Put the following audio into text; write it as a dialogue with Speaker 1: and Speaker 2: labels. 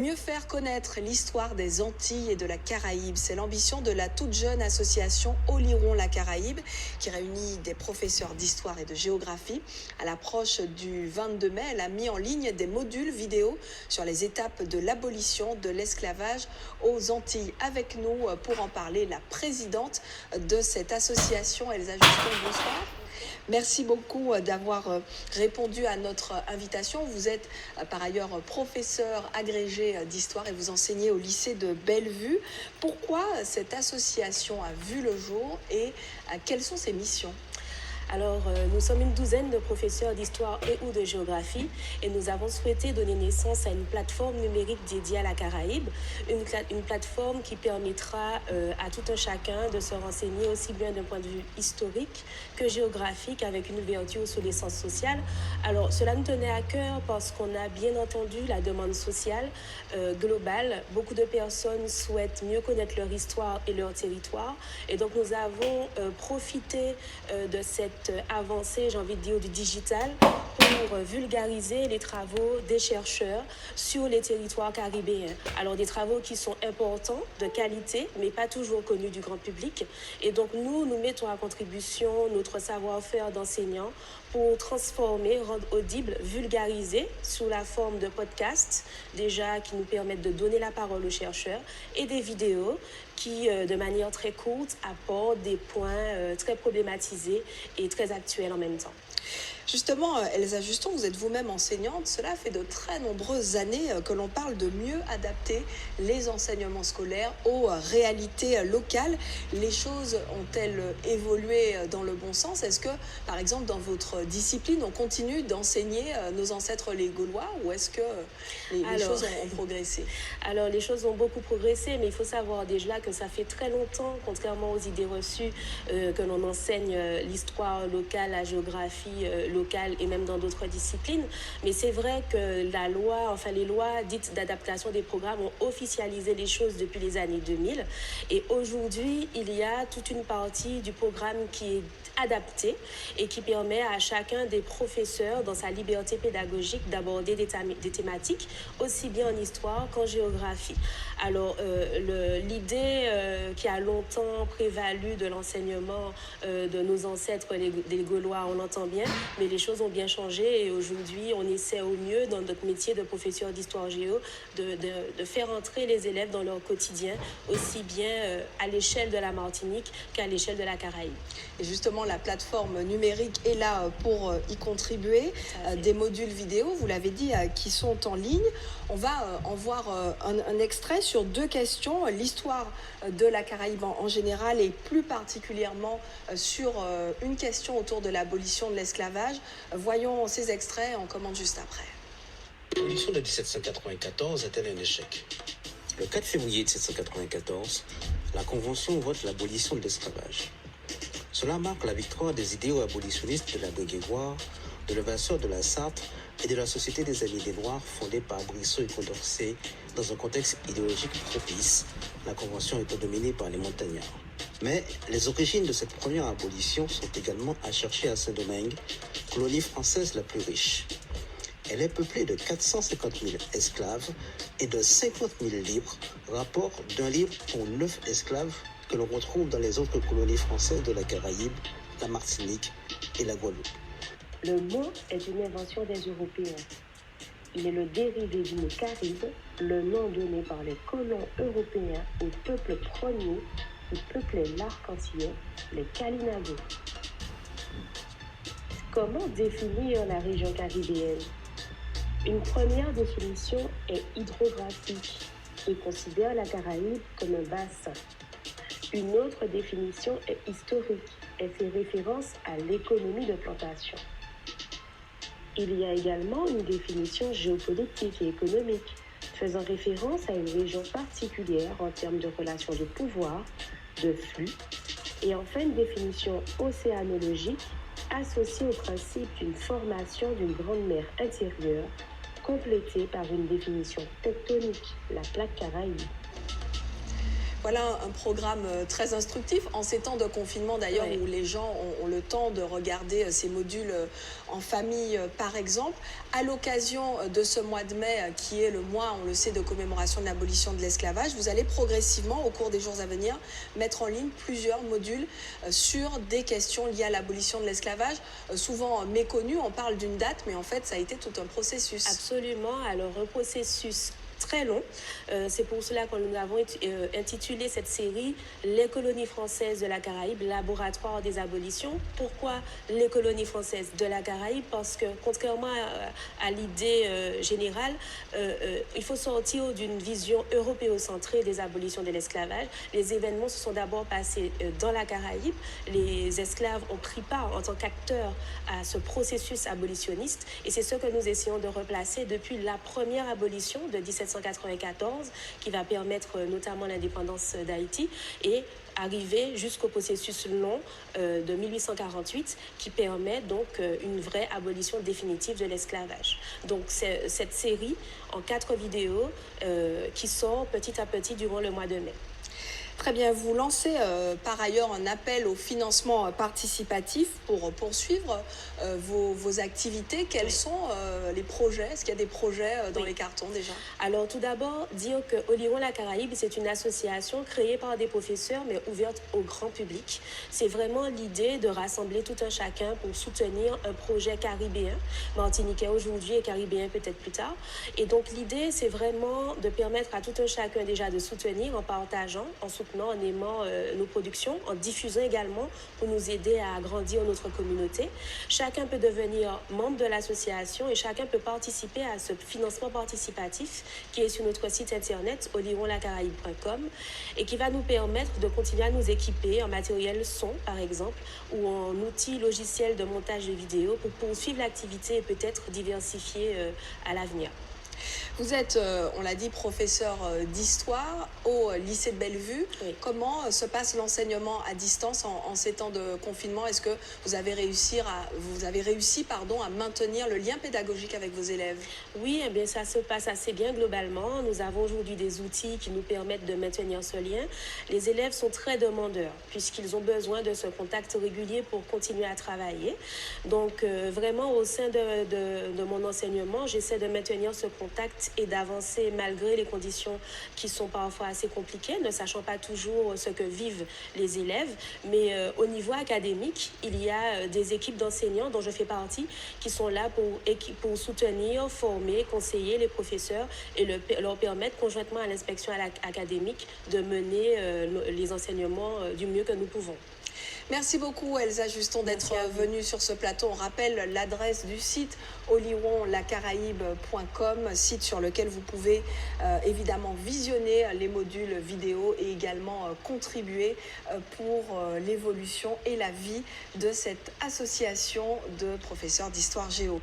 Speaker 1: Mieux faire connaître l'histoire des Antilles et de la Caraïbe, c'est l'ambition de la toute jeune association Oliron la Caraïbe qui réunit des professeurs d'histoire et de géographie. À l'approche du 22 mai, elle a mis en ligne des modules vidéo sur les étapes de l'abolition de l'esclavage aux Antilles. Avec nous pour en parler, la présidente de cette association, Elsa Juston, bonsoir. Merci beaucoup d'avoir répondu à notre invitation. Vous êtes par ailleurs professeur agrégé d'histoire et vous enseignez au lycée de Bellevue. Pourquoi cette association a vu le jour et quelles sont ses missions ?
Speaker 2: Alors, nous sommes une douzaine de professeurs d'histoire et ou de géographie et nous avons souhaité donner naissance à une plateforme numérique dédiée à la Caraïbe, une plateforme qui permettra à tout un chacun de se renseigner aussi bien d'un point de vue historique que géographique avec une ouverture sur les sciences sociales. Alors, cela nous tenait à cœur parce qu'on a bien entendu la demande sociale globale. Beaucoup de personnes souhaitent mieux connaître leur histoire et leur territoire et donc nous avons profité de cette avancée, j'ai envie de dire, du digital pour vulgariser les travaux des chercheurs sur les territoires caribéens. Alors des travaux qui sont importants, de qualité, mais pas toujours connus du grand public. Et donc nous mettons à contribution notre savoir-faire d'enseignants pour transformer, rendre audible, vulgariser sous la forme de podcasts, déjà qui nous permettent de donner la parole aux chercheurs, et des vidéos qui, de manière très courte, apportent des points très problématisés et très actuels en même temps.
Speaker 1: Justement, Elsa Juston, vous êtes vous-même enseignante. Cela fait de très nombreuses années que l'on parle de mieux adapter les enseignements scolaires aux réalités locales. Les choses ont-elles évolué dans le bon sens ? Est-ce que, par exemple, dans votre discipline, on continue d'enseigner nos ancêtres les Gaulois ou est-ce que les choses ont progressé ?
Speaker 2: Alors, les choses ont beaucoup progressé, mais il faut savoir déjà que ça fait très longtemps, contrairement aux idées reçues, que l'on enseigne l'histoire locale, la géographie locale et même dans d'autres disciplines. Mais c'est vrai que les lois dites d'adaptation des programmes ont officialisé les choses depuis les années 2000. Et aujourd'hui, il y a toute une partie du programme qui est adapté et qui permet à chacun des professeurs, dans sa liberté pédagogique, d'aborder des thématiques aussi bien en histoire qu'en géographie. Alors, l'idée qui a longtemps prévalu de l'enseignement de nos ancêtres, des Gaulois, on l'entend bien, mais les choses ont bien changé et aujourd'hui, on essaie au mieux, dans notre métier de professeur d'histoire géo, de faire entrer les élèves dans leur quotidien, aussi bien à l'échelle de la Martinique qu'à l'échelle de la Caraïbe.
Speaker 1: Et justement, la plateforme numérique est là pour y contribuer. Des modules vidéo, vous l'avez dit, qui sont en ligne. On va en voir un extrait sur deux questions. L'histoire de la Caraïbe en général et plus particulièrement sur une question autour de l'abolition de l'esclavage. Voyons ces extraits, on commente juste après.
Speaker 3: L'abolition de 1794 est-elle un échec ? Le 4 février 1794, la Convention vote l'abolition de l'esclavage. Cela marque la victoire des idéaux abolitionnistes de la Guéguerre, de Levasseur de la Sarthe et de la Société des Amis des Noirs fondée par Brissot et Condorcet dans un contexte idéologique propice, la Convention étant dominée par les montagnards. Mais les origines de cette première abolition sont également à chercher à Saint-Domingue, colonie française la plus riche. Elle est peuplée de 450 000 esclaves et de 50 000 libres, rapport d'un livre pour 9 esclaves que l'on retrouve dans les autres colonies françaises de la Caraïbe, la Martinique et la Guadeloupe.
Speaker 2: Le mot est une invention des Européens. Il est le dérivé du mot Caribe, le nom donné par les colons européens au peuple premier qui peuplait l'arc antillais, les Kalinago. Comment définir la région caribéenne ? Une première définition est hydrographique et considère la Caraïbe comme un bassin. Une autre définition est historique et fait référence à l'économie de plantation. Il y a également une définition géopolitique et économique, faisant référence à une région particulière en termes de relations de pouvoir, de flux, et enfin une définition océanologique associée au principe d'une formation d'une grande mer intérieure, complétée par une définition tectonique, la plaque Caraïbe.
Speaker 1: Voilà un programme très instructif en ces temps de confinement d'ailleurs,
Speaker 2: Oui.
Speaker 1: où les gens ont le temps de regarder ces modules en famille par exemple. À l'occasion de ce mois de mai qui est le mois, on le sait, de commémoration de l'abolition de l'esclavage, vous allez progressivement au cours des jours à venir mettre en ligne plusieurs modules sur des questions liées à l'abolition de l'esclavage, souvent méconnues. On parle d'une date, mais en fait ça a été tout un processus.
Speaker 2: Absolument. Alors, un processus très long. C'est pour cela que nous avons intitulé cette série Les colonies françaises de la Caraïbe, laboratoire des abolitions. Pourquoi les colonies françaises de la Caraïbe? Parce que contrairement à l'idée générale, il faut sortir d'une vision européocentrée des abolitions de l'esclavage. Les événements se sont d'abord passés dans la Caraïbe. Les esclaves ont pris part en tant qu'acteurs à ce processus abolitionniste, et c'est ce que nous essayons de replacer depuis la première abolition de 1794, qui va permettre notamment l'indépendance d'Haïti, et arriver jusqu'au processus long de 1848 qui permet donc une vraie abolition définitive de l'esclavage. Donc c'est cette série en 4 vidéos qui sort petit à petit durant le mois de mai.
Speaker 1: Très bien, vous lancez par ailleurs un appel au financement participatif pour poursuivre vos activités. Quels sont les projets? Est-ce qu'il y a des projets dans les cartons déjà?
Speaker 2: Alors tout d'abord, dire que Oliron la Caraïbe, c'est une association créée par des professeurs mais ouverte au grand public. C'est vraiment l'idée de rassembler tout un chacun pour soutenir un projet caribéen, martiniquais aujourd'hui et caribéen peut-être plus tard. Et donc l'idée, c'est vraiment de permettre à tout un chacun déjà de soutenir en partageant, en soutenant, en aimant nos productions, en diffusant également pour nous aider à agrandir notre communauté. Chacun peut devenir membre de l'association et chacun peut participer à ce financement participatif qui est sur notre site internet olironlacaraïbe.com et qui va nous permettre de continuer à nous équiper en matériel son par exemple ou en outils logiciels de montage de vidéos pour poursuivre l'activité et peut-être diversifier à l'avenir.
Speaker 1: Vous êtes, on l'a dit, professeur d'histoire au lycée de Bellevue.
Speaker 2: Oui.
Speaker 1: Comment se passe l'enseignement à distance en ces temps de confinement? Est-ce que vous avez réussi à maintenir le lien pédagogique avec vos élèves?
Speaker 2: Oui, eh bien, ça se passe assez bien globalement. Nous avons aujourd'hui des outils qui nous permettent de maintenir ce lien. Les élèves sont très demandeurs puisqu'ils ont besoin de ce contact régulier pour continuer à travailler. Donc, vraiment, au sein de mon enseignement, j'essaie de maintenir ce contact et d'avancer malgré les conditions qui sont parfois assez compliquées, ne sachant pas toujours ce que vivent les élèves. Mais au niveau académique, il y a des équipes d'enseignants dont je fais partie qui sont là pour soutenir, former, conseiller les professeurs et leur permettre conjointement à l'inspection académique de mener les enseignements du mieux que nous pouvons.
Speaker 1: Merci beaucoup Elsa Juston d'être venue sur ce plateau. On rappelle l'adresse du site olironlacaraïbe.com, site sur lequel vous pouvez évidemment visionner les modules vidéo et également contribuer pour l'évolution et la vie de cette association de professeurs d'histoire géo.